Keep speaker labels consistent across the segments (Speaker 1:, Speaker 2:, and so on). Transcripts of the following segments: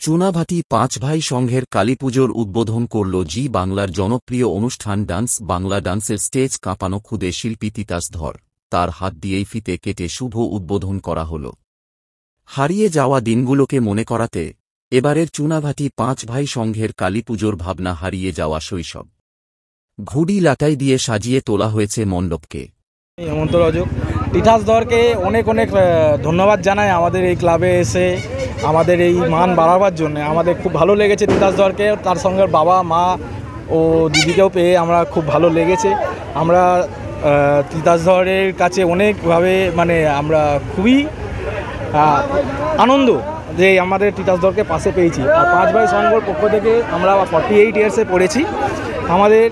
Speaker 1: চুনাভাটি পাঁচ ভাই সংঘের কালীপুজোর উদ্বোধন করল জি বাংলার জনপ্রিয় অনুষ্ঠান ডান্স বাংলা ডান্সের স্টেজ কাঁপানো খুদে শিল্পী তিতাস ধর তার হাত দিয়েই ফিতে কেটে শুভ উদ্বোধন করা হল। হারিয়ে যাওয়া দিনগুলোকে মনে করাতে এবারের চুনাভাটি পাঁচ ভাই সংঘের কালীপুজোর ভাবনা হারিয়ে যাওয়া শৈশব। ঘুড়ি লাটাই দিয়ে সাজিয়ে তোলা হয়েছে মণ্ডপকে।
Speaker 2: হেমন্ত রজক তিতাস ধরকে অনেক অনেক ধন্যবাদ জানাই আমাদের এই ক্লাবে এসে আমাদের এই মান বাড়াবার জন্য। আমাদের খুব ভালো লেগেছে তিতাস ধরকে, তার সঙ্গে বাবা মা ও দিদিকেও পেয়ে আমরা খুব ভালো লেগেছে। আমরা তিতাস ধরের কাছে অনেকভাবে আমরা খুবই আনন্দ যে আমাদের তিতাস ধরকে পাশে পেয়েছি। আর পাঁচ ভাই সংঘর পক্ষ থেকে আমরা 48 ইয়ার্সে পড়েছি। আমাদের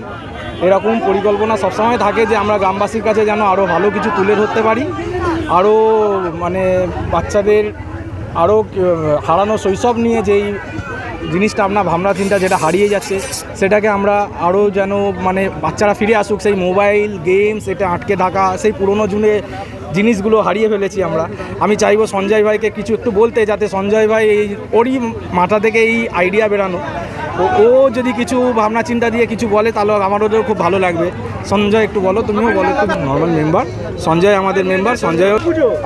Speaker 2: এরকম পরিকল্পনা সবসময় থাকে যে আমরা গ্রামবাসীর কাছে যেন আরও ভালো কিছু তুলে ধরতে পারি, আরও বাচ্চাদের আরও হারানো শৈশব নিয়ে যেই জিনিসটা আপনার ভাবনা চিন্তা যেটা হারিয়ে যাচ্ছে সেটাকে আমরা আরও যেন বাচ্চারা ফিরে আসুক। সেই মোবাইল গেমস এটা আটকে থাকা সেই পুরনো যুগে জিনিসগুলো হারিয়ে ফেলেছি আমরা। আমি চাইবো সঞ্জয় ভাইকে কিছু একটু বলতে, যাতে সঞ্জয় ভাই ওরই মাথা থেকে এই আইডিয়া বেরানো, ও যদি কিছু ভাবনা চিন্তা দিয়ে কিছু বলে তাহলে আমারও খুব ভালো লাগবে। সঞ্জয় একটু বলো, তুমিও বলো। একটু নর্মাল মেম্বার সঞ্জয় আমাদের মেম্বার সঞ্জয়।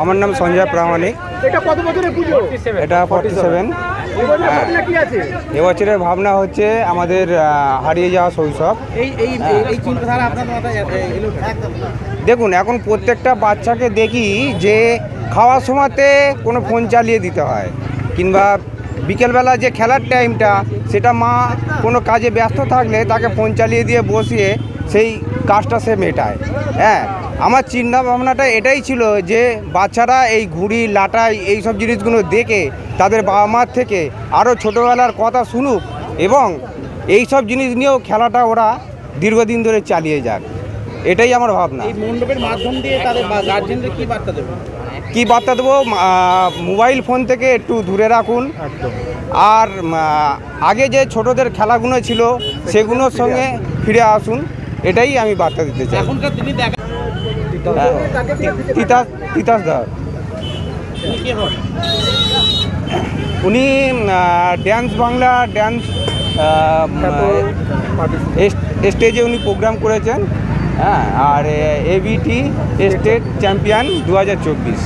Speaker 3: আমার নাম সঞ্জয় প্রামাণিক।
Speaker 2: এটা কত বছরের পুজো?
Speaker 3: এটা 47। এবছরের ভাবনা হচ্ছে আমাদের হারিয়ে যাওয়া শৈশব। দেখুন, এখন প্রত্যেকটা বাচ্চাকে দেখি যে খাওয়ার সময়তে কোনো ফোন চালিয়ে দিতে হয়, কিংবা বিকেলবেলা যে খেলার টাইমটা সেটা মা কোনো কাজে ব্যস্ত থাকলে তাকে ফোন চালিয়ে দিয়ে বসিয়ে সেই কাজটা সে মেটায়। আমার চিন্তা ভাবনাটা এটাই ছিল যে বাচ্চারা এই ঘুড়ি লাটাই এই সব জিনিসগুলো দেখে তাদের বাবা মার থেকে আরও ছোটোবেলার কথা শুনুক এবং এই সব জিনিস নিয়েও খেলাটা ওরা দীর্ঘদিন ধরে চালিয়ে যাক, এটাই আমার ভাবনা।
Speaker 2: এই মণ্ডপের মাধ্যম দিয়ে তাদের গার্জেনদের কী বার্তা দেবো?
Speaker 3: কী বার্তা দেবো? মোবাইল ফোন থেকে একটু দূরে রাখুন, আর আগে যে ছোটদের খেলাগুলো ছিল সেগুলোর সঙ্গে ফিরে আসুন, এটাই আমি বার্তা দিতে চাই। তিতাস ধর উনি ড্যান্স বাংলা ড্যান্স স্টেজে উনি প্রোগ্রাম করেছেন, আর এবিটি স্টেট চ্যাম্পিয়ন 2024।